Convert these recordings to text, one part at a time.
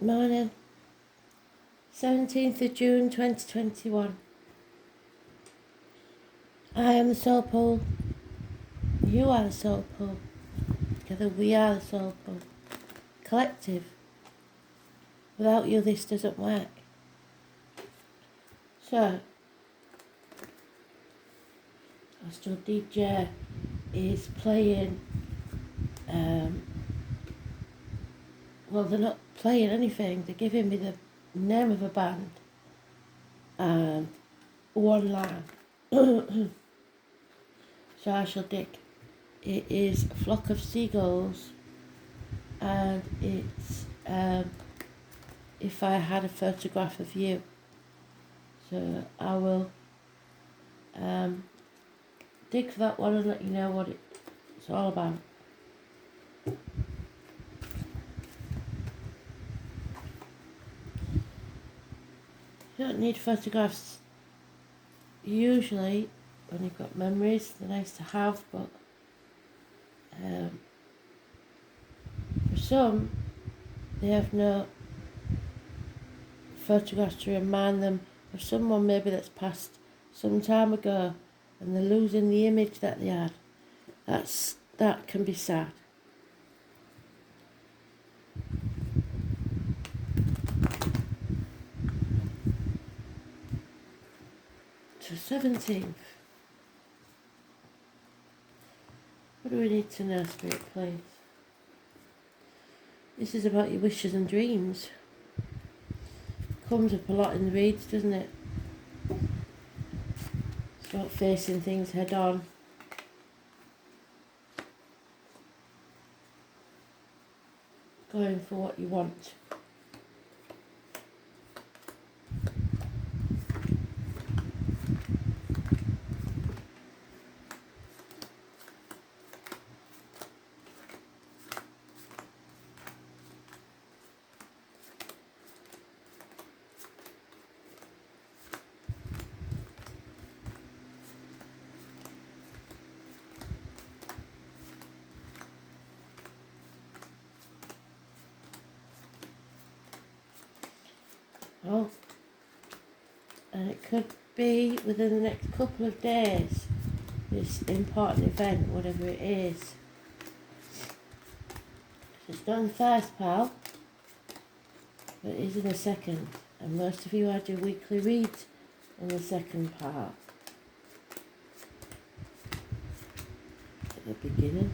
Morning, 17th of June 2021. I am the soul pool. You are the soul pool. Together we are the soul pool. Collective. Without you this doesn't work. So, Astral DJ is playing, well, they're not playing anything, they're giving me the name of a band and one line. So I shall dig. It is a flock of seagulls, and it's if I had a photograph of you. So I will dig for that one and let you know what it's all about. You don't need photographs usually when you've got memories. They're nice to have, but for some they have no photographs to remind them of someone maybe that's passed some time ago and they're losing the image that they had. That can be sad. So 17th. What do we need to know, Spirit, please? This is about your wishes and dreams. Comes up a lot in the reads, doesn't it? It's about facing things head on. Going for what you want. Oh, and it could be within the next couple of days, this important event, whatever it is. It's not in the first part, but it is in the second, and most of you had your weekly reads in the second part at the beginning.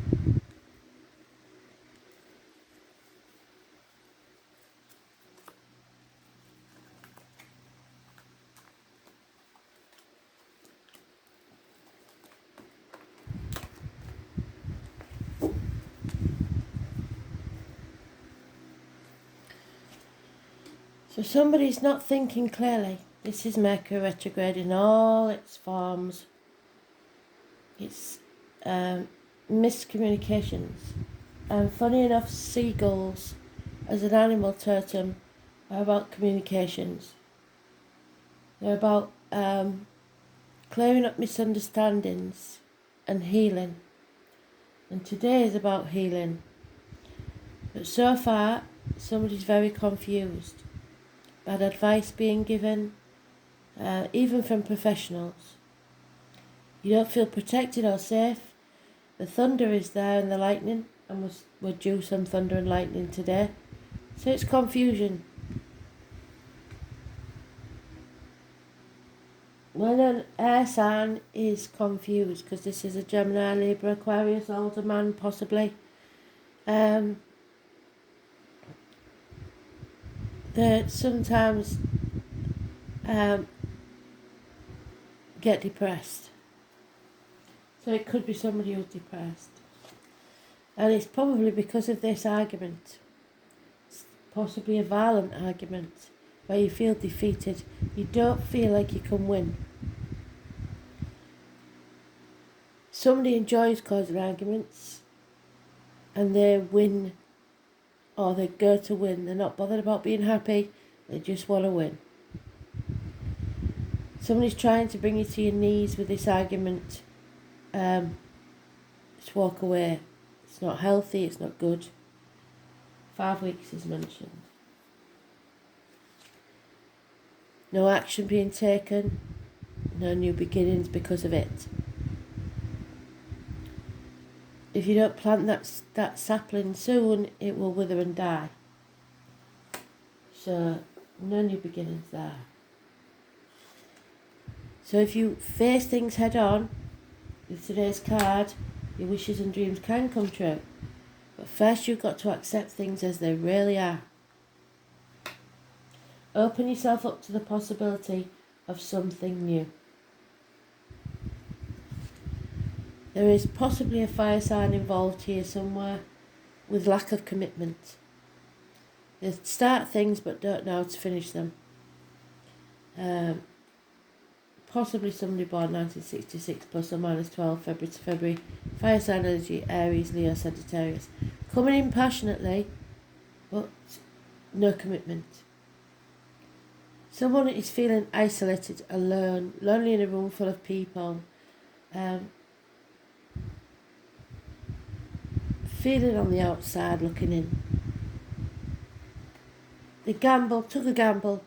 So somebody's not thinking clearly. This is Mercury retrograde in all its forms. It's miscommunications. And funny enough, seagulls as an animal totem are about communications. They're about clearing up misunderstandings and healing. And today is about healing. But so far, somebody's very confused. Bad advice being given, even from professionals. You don't feel protected or safe. The thunder is there and the lightning, and we're due some thunder and lightning today. So it's confusion. When an air sign is confused, because this is a Gemini, Libra, Aquarius, older man possibly, they sometimes get depressed. So it could be somebody who's depressed. And it's probably because of this argument. It's possibly a violent argument where you feel defeated. You don't feel like you can win. Somebody enjoys causing arguments and they win, or they go to win. They're not bothered about being happy, they just want to win. Somebody's trying to bring you to your knees with this argument. Just walk away. It's not healthy, it's not good. 5 weeks is mentioned. No action being taken, no new beginnings because of it. If you don't plant that sapling soon, it will wither and die. So, no new beginnings there. So if you face things head on, with today's card, your wishes and dreams can come true. But first you've got to accept things as they really are. Open yourself up to the possibility of something new. There is possibly a fire sign involved here somewhere with lack of commitment. They start things but don't know how to finish them. Possibly somebody born 1966 plus or minus 12 February to February. Fire sign energy, Aries, Leo, Sagittarius. Coming in passionately, but no commitment. Someone is feeling isolated, alone, lonely in a room full of people. Feeling on the outside, looking in. They took a gamble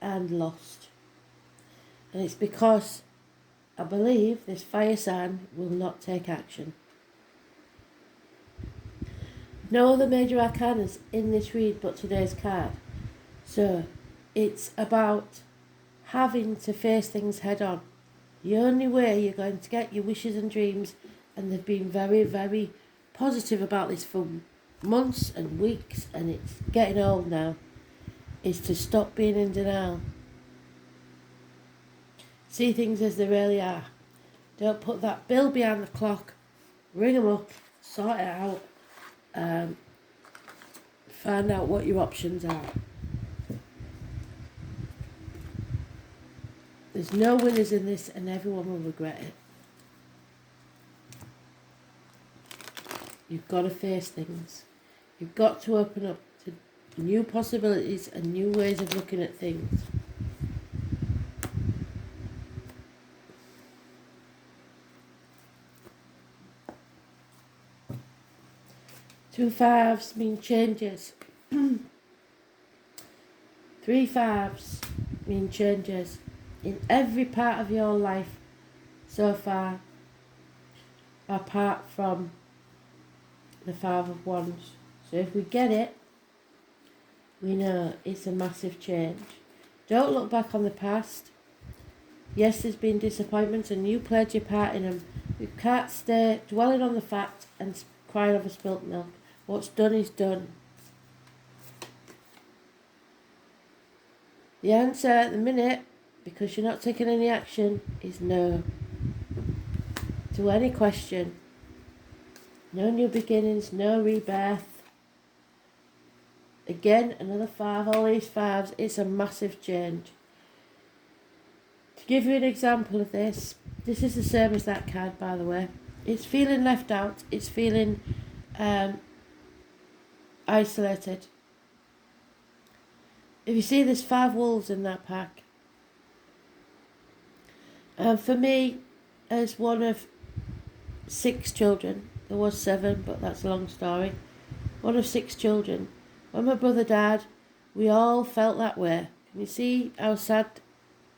and lost. And it's because I believe this fire sign will not take action. No other major arcanas in this read but today's card. So it's about having to face things head on. The only way you're going to get your wishes and dreams, and they've been very, very positive about this for months and weeks, and it's getting old now, is to stop being in denial. See things as they really are. Don't put that bill behind the clock. Ring them up, sort it out, find out what your options are. There's no winners in this, and everyone will regret it. You've got to face things. You've got to open up to new possibilities and new ways of looking at things. Two fives mean changes. 3 5s mean changes in every part of your life so far, apart from the 5 of Wands. So if we get it, we know it's a massive change. Don't look back on the past. Yes, there's been disappointments and you played your part in them. You can't stay dwelling on the fact and crying over spilt milk. What's done is done. The answer at the minute, because you're not taking any action, is no. To any question. No new beginnings, no rebirth. Again, another 5, all these 5s, it's a massive change. To give you an example of this is the same as that card, by the way. It's feeling left out, it's feeling isolated. If you see there's 5 wolves in that pack. For me, as one of 6 children, there was 7, but that's a long story. One of 6 children. When my brother died, we all felt that way. Can you see how sad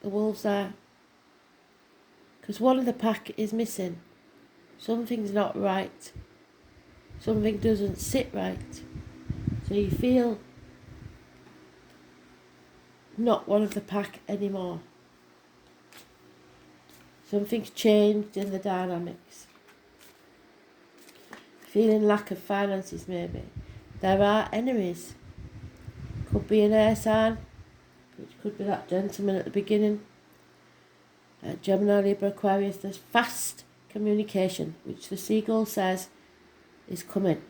the wolves are? Because one of the pack is missing. Something's not right. Something doesn't sit right. So you feel not one of the pack anymore. Something's changed in the dynamics. Feeling lack of finances maybe. There are enemies. Could be an air sign, which could be that gentleman at the beginning. Gemini, Libra, Aquarius. There's fast communication, which the seagull says is coming.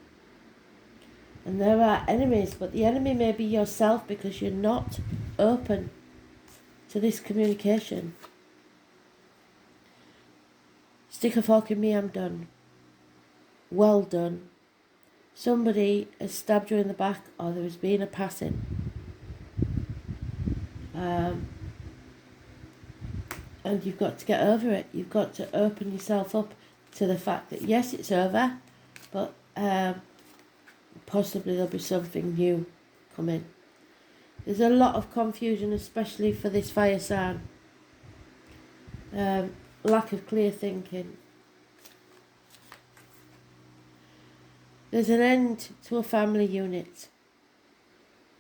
And there are enemies, but the enemy may be yourself because you're not open to this communication. Stick a fork in me, I'm done. Well done. Somebody has stabbed you in the back, or there has been a passing. And you've got to get over it. You've got to open yourself up to the fact that yes, it's over, but possibly there'll be something new coming. There's a lot of confusion, especially for this fire sign. Lack of clear thinking. There's an end to a family unit.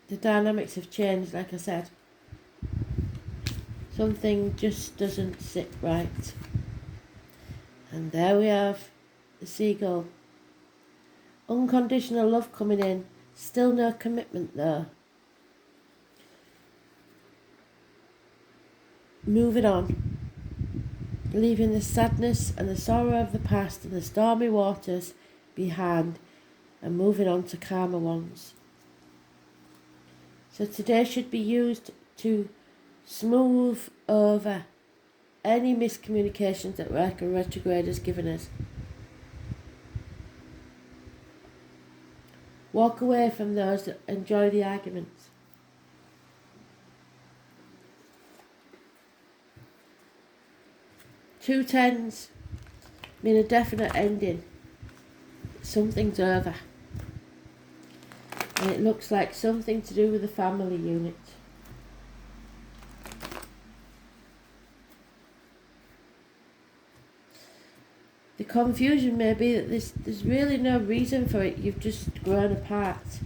The dynamics have changed, like I said. Something just doesn't sit right. And there we have the seagull. Unconditional love coming in. Still no commitment though. Moving on. Leaving the sadness and the sorrow of the past and the stormy waters behind and moving on to calmer ones. So today should be used to smooth over any miscommunications that Mercury retrograde has given us. Walk away from those that enjoy the arguments. Two tens mean a definite ending. Something's over. And it looks like something to do with the family unit. The confusion may be that there's really no reason for it. You've just grown apart.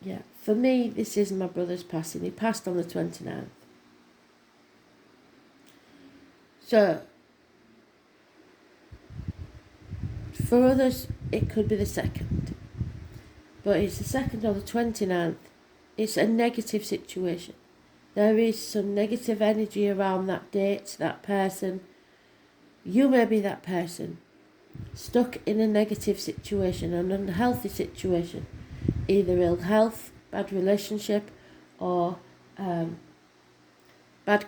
Yeah, for me, this is my brother's passing. He passed on the 29th. So, for others, it could be the 2nd. But it's the 2nd or the 29th. It's a negative situation. There is some negative energy around that date, that person. You may be that person, stuck in a negative situation, an unhealthy situation. Either ill health, bad relationship, or bad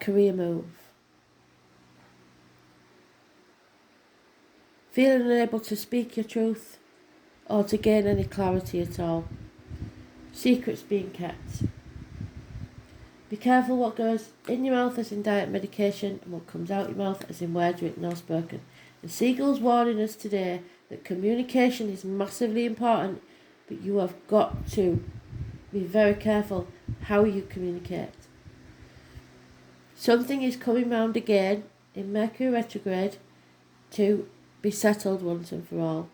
career move. Feeling unable to speak your truth or to gain any clarity at all. Secrets being kept. Be careful what goes in your mouth as in diet medication and what comes out your mouth as in words written or spoken. The seagull's warning us today that communication is massively important, but you have got to be very careful how you communicate. Something is coming round again in Mercury retrograde to be settled once and for all.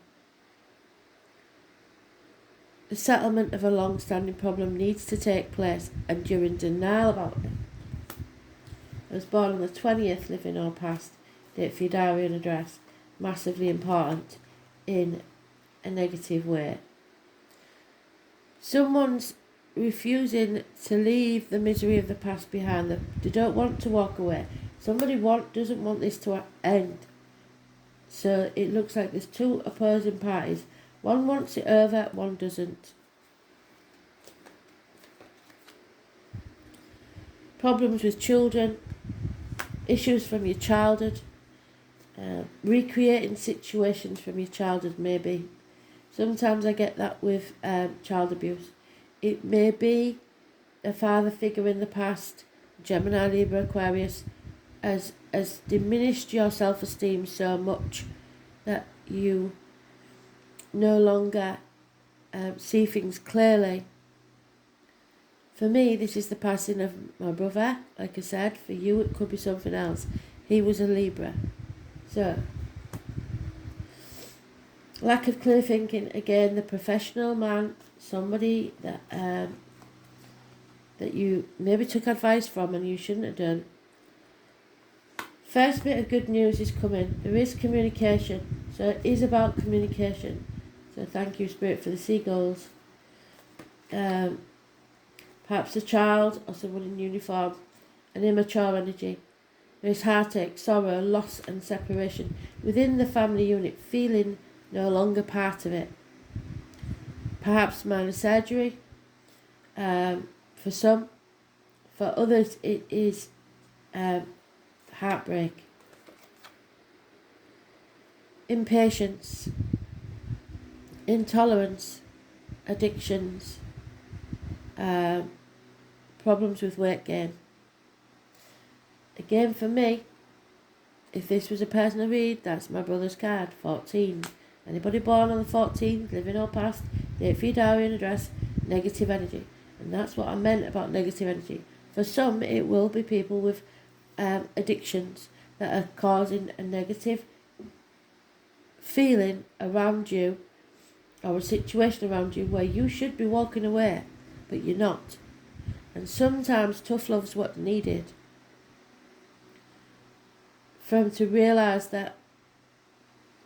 The settlement of a long-standing problem needs to take place, and you're in denial about it. I was born on the 20th, living or past, date for your diary and address, massively important in a negative way. Someone's refusing to leave the misery of the past behind them. They don't want to walk away. Somebody doesn't want this to end. So it looks like there's two opposing parties. One wants it over, one doesn't. Problems with children, issues from your childhood, recreating situations from your childhood maybe. Sometimes I get that with child abuse. It may be a father figure in the past, Gemini, Libra, Aquarius, has diminished your self-esteem so much that you no longer see things clearly. For me, this is the passing of my brother. Like I said, for you it could be something else. He was a Libra. So, lack of clear thinking. Again, the professional man, somebody that that you maybe took advice from and you shouldn't have done. First bit of good news is coming. There is communication. So it is about communication. So thank you, Spirit, for the seagulls. Perhaps a child or someone in uniform, an immature energy. There is heartache, sorrow, loss and separation within the family unit, feeling no longer part of it. Perhaps minor surgery for some. For others it is heartbreak. Impatience, intolerance, addictions, problems with weight gain. Again, for me, if this was a person I read, that's my brother's card, 14. Anybody born on the 14th, living or past, date for your diary and address, negative energy. And that's what I meant about negative energy. For some, it will be people with addictions that are causing a negative feeling around you, or a situation around you where you should be walking away, but you're not. And sometimes tough love's what's needed for them to realise that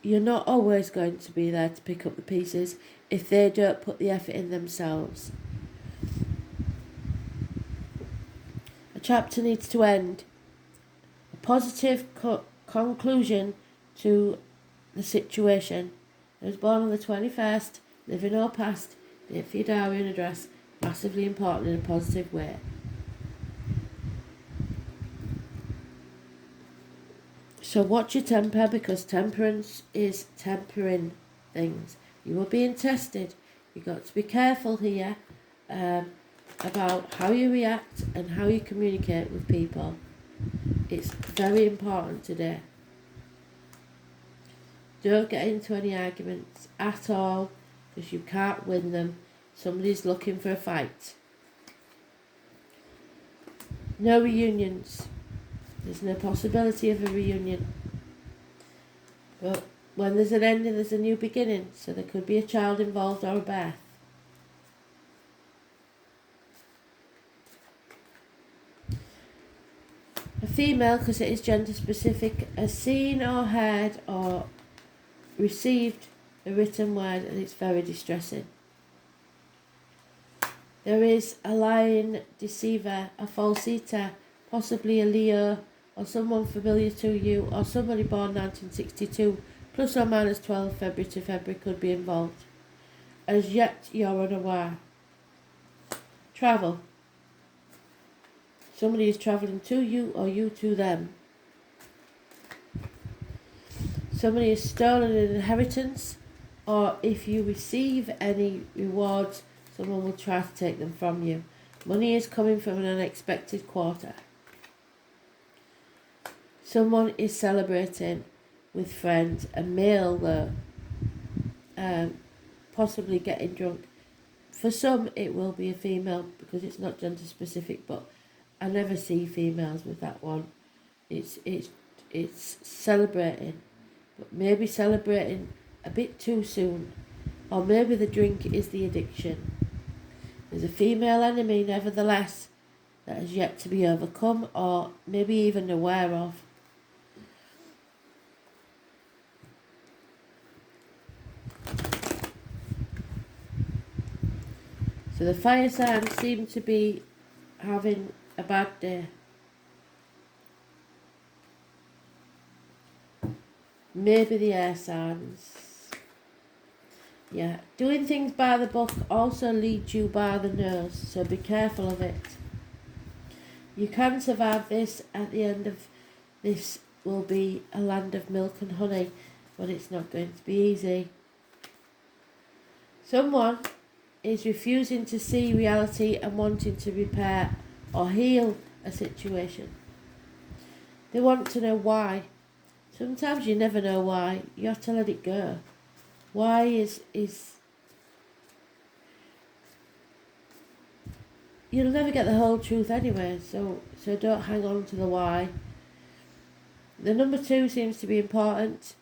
you're not always going to be there to pick up the pieces if they don't put the effort in themselves. A chapter needs to end. A positive conclusion to the situation. I was born on the 21st, living or past, date for your diary and address, massively important in a positive way. So watch your temper, because temperance is tempering things. You are being tested. You've got to be careful here about how you react and how you communicate with people. It's very important today. Don't get into any arguments at all, because you can't win them. Somebody's looking for a fight. No reunions. There's no possibility of a reunion. But when there's an ending, there's a new beginning. So there could be a child involved or a birth. A female, because it is gender specific, has seen or heard or received a written word, and it's very distressing. There is a lying deceiver, a false eater, possibly a Leo, or someone familiar to you, or somebody born 1962, plus or minus 12 February to February could be involved. As yet you're unaware. Travel. Somebody is travelling to you, or you to them. Somebody has stolen an inheritance, or if you receive any rewards, someone will try to take them from you. Money is coming from an unexpected quarter. Someone is celebrating with friends, a male though, possibly getting drunk. For some it will be a female, because it's not gender specific, but I never see females with that one. It's celebrating, but maybe celebrating a bit too soon, or maybe the drink is the addiction. There's a female enemy, nevertheless, that has yet to be overcome, or maybe even aware of. So the fire signs seem to be having a bad day. Maybe the air signs. Yeah, doing things by the book also leads you by the nose, so be careful of it. You can survive this. At the end of this will be a land of milk and honey, but it's not going to be easy. Someone is refusing to see reality and wanting to repair or heal a situation. They want to know why. Sometimes you never know why. You have to let it go. Why is you'll never get the whole truth anyway, so don't hang on to the why. The number 2 seems to be important.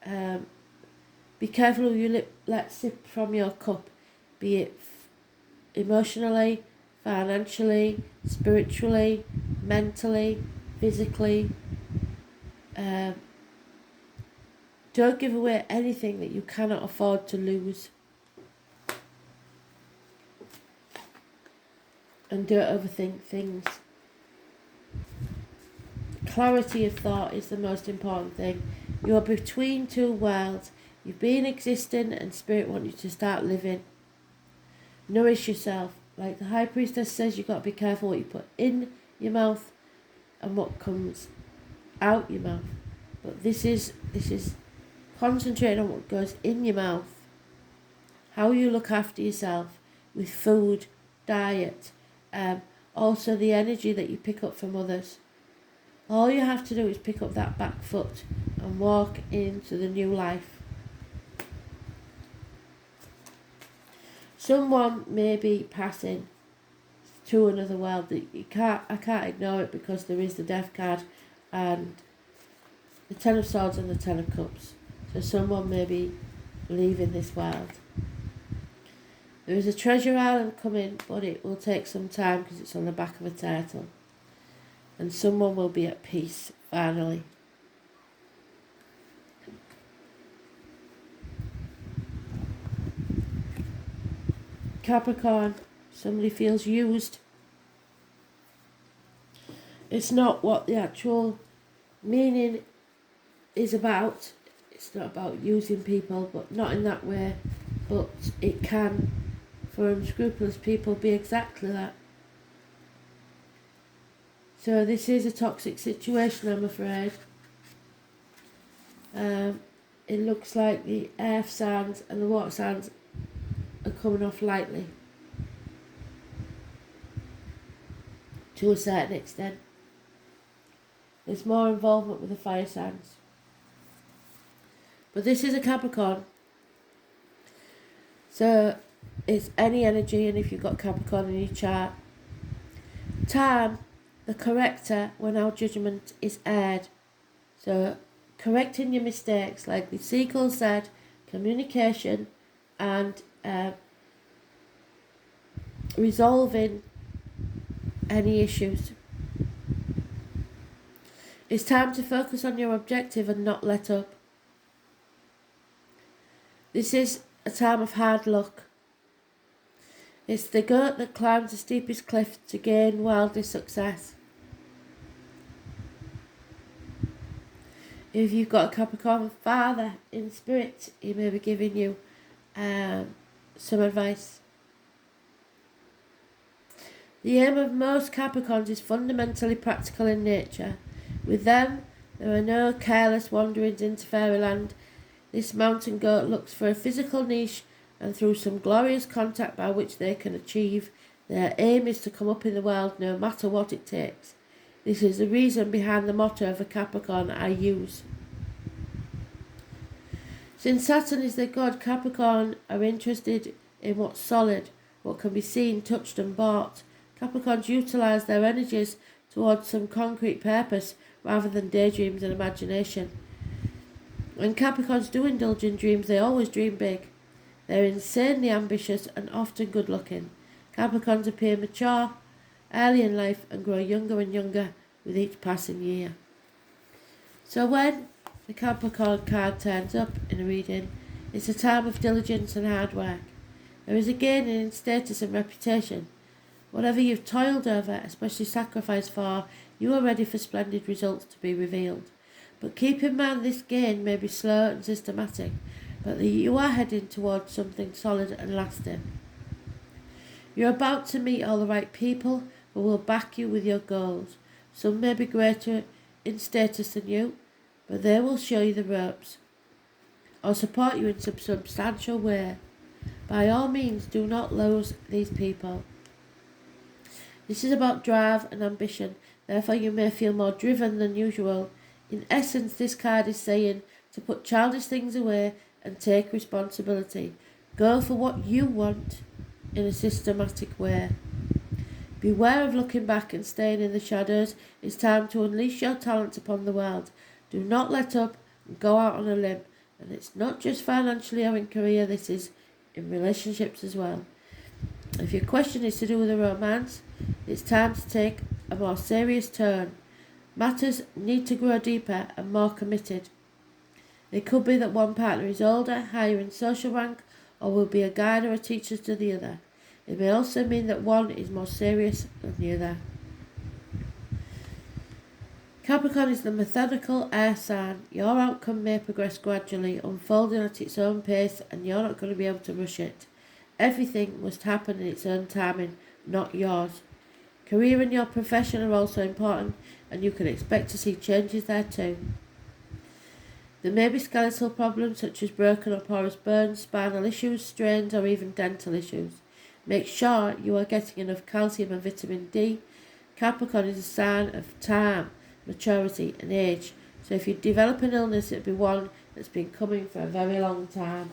Be careful who you let sip from your cup, be it emotionally, financially, spiritually, mentally, physically. Don't give away anything that you cannot afford to lose. And don't overthink things. Clarity of thought is the most important thing. You're between two worlds. You've been existing and Spirit wants you to start living. Nourish yourself. Like the High Priestess says, you've got to be careful what you put in your mouth and what comes out your mouth. But this is concentrating on what goes in your mouth. How you look after yourself with food, diet, also the energy that you pick up from others. All you have to do is pick up that back foot and walk into the new life. Someone may be passing to another world. I can't ignore it because there is the Death card and the Ten of Swords and the Ten of Cups. So someone may be leaving this world. There is a treasure island coming, but it will take some time because it's on the back of a turtle. And someone will be at peace, finally. Capricorn, somebody feels used. It's not what the actual meaning is about. It's not about using people, but not in that way. But it can, for unscrupulous people, be exactly that. So this is a toxic situation, I'm afraid. It looks like the earth signs and the water signs are coming off lightly. To a certain extent. There's more involvement with the fire signs. But this is a Capricorn. So it's any energy, and if you've got Capricorn in your chart. Time, the corrector when our judgment is aired. So correcting your mistakes, like the seagull said, communication and resolving any issues. It's time to focus on your objective and not let up. This is a time of hard luck. It's the goat that climbs the steepest cliff to gain worldly success. If you've got a Capricorn father in spirit, he may be giving you some advice. The aim of most Capricorns is fundamentally practical in nature. With them, there are no careless wanderings into fairyland. This mountain goat looks for a physical niche, and through some glorious contact by which they can achieve, their aim is to come up in the world no matter what it takes. This is the reason behind the motto of a Capricorn I use. Since Saturn is their god, Capricorn are interested in what's solid, what can be seen, touched and bought. Capricorns utilise their energies towards some concrete purpose rather than daydreams and imagination. When Capricorns do indulge in dreams, they always dream big. They're insanely ambitious and often good looking. Capricorns appear mature early in life and grow younger and younger with each passing year. So when the Capricorn card turns up in a reading, it's a time of diligence and hard work. There is a gain in status and reputation. Whatever you've toiled over, especially sacrificed for, you are ready for splendid results to be revealed. But keep in mind this gain may be slow and systematic, but that you are heading towards something solid and lasting. You're about to meet all the right people who will back you with your goals. Some may be greater in status than you, but they will show you the ropes or support you in some substantial way. By all means, do not lose these people. This is about drive and ambition, therefore you may feel more driven than usual. In essence, this card is saying to put childish things away and take responsibility. Go for what you want in a systematic way. Beware of looking back and staying in the shadows. It's time to unleash your talents upon the world. Do not let up and go out on a limb. And it's not just financially or in career, this is in relationships as well. If your question is to do with a romance, it's time to take a more serious turn. Matters need to grow deeper and more committed. It could be that one partner is older, higher in social rank, or will be a guide or a teacher to the other. It may also mean that one is more serious than the other. Capricorn is the methodical air sign. Your outcome may progress gradually, unfolding at its own pace, and you're not going to be able to rush it. Everything must happen in its own timing, not yours. Career and your profession are also important, and you can expect to see changes there too. There may be skeletal problems such as broken or porous bones, spinal issues, strains, or even dental issues. Make sure you are getting enough calcium and vitamin D. Capricorn is a sign of time, maturity and age. So if you develop an illness, it'll be one that's been coming for a very long time.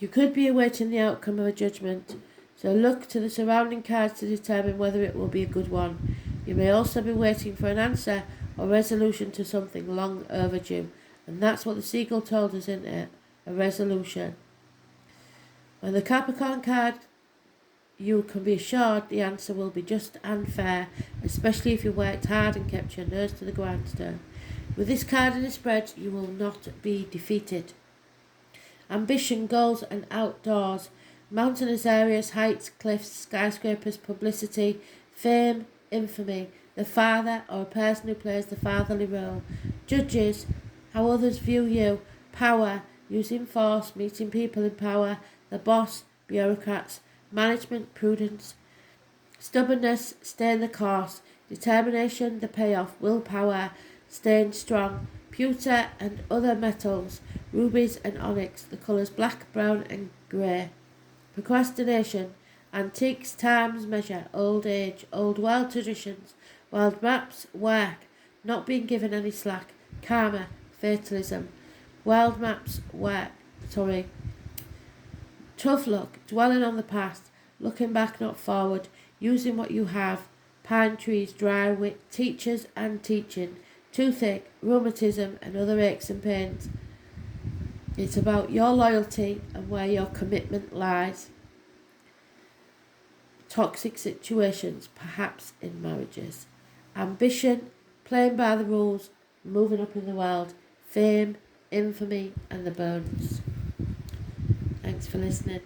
You could be awaiting the outcome of a judgment, so look to the surrounding cards to determine whether it will be a good one. You may also be waiting for an answer or resolution to something long overdue, and that's what the Seagull told us, isn't it? A resolution. When the Capricorn card, you can be assured the answer will be just and fair, especially if you worked hard and kept your nose to the grindstone. With this card in the spread, you will not be defeated. Ambition, goals and outdoors. Mountainous areas, heights, cliffs, skyscrapers, publicity, fame, infamy. The father or a person who plays the fatherly role. Judges, how others view you. Power, using force, meeting people in power. The boss, bureaucrats. Management, prudence. Stubbornness, staying the course. Determination, the payoff. Willpower, staying strong. Pewter and other metals. Rubies and onyx, the colours black, brown and grey. Procrastination, antiques, times, measure, old age, old world traditions, wild maps, work, not being given any slack, karma, fatalism, wild maps, work, tough luck, dwelling on the past, looking back, not forward, using what you have, pine trees, dry wit, teachers and teaching, toothache, rheumatism and other aches and pains. It's about your loyalty and where your commitment lies. Toxic situations, perhaps in marriages. Ambition, playing by the rules, moving up in the world. Fame, infamy and the bones. Thanks for listening.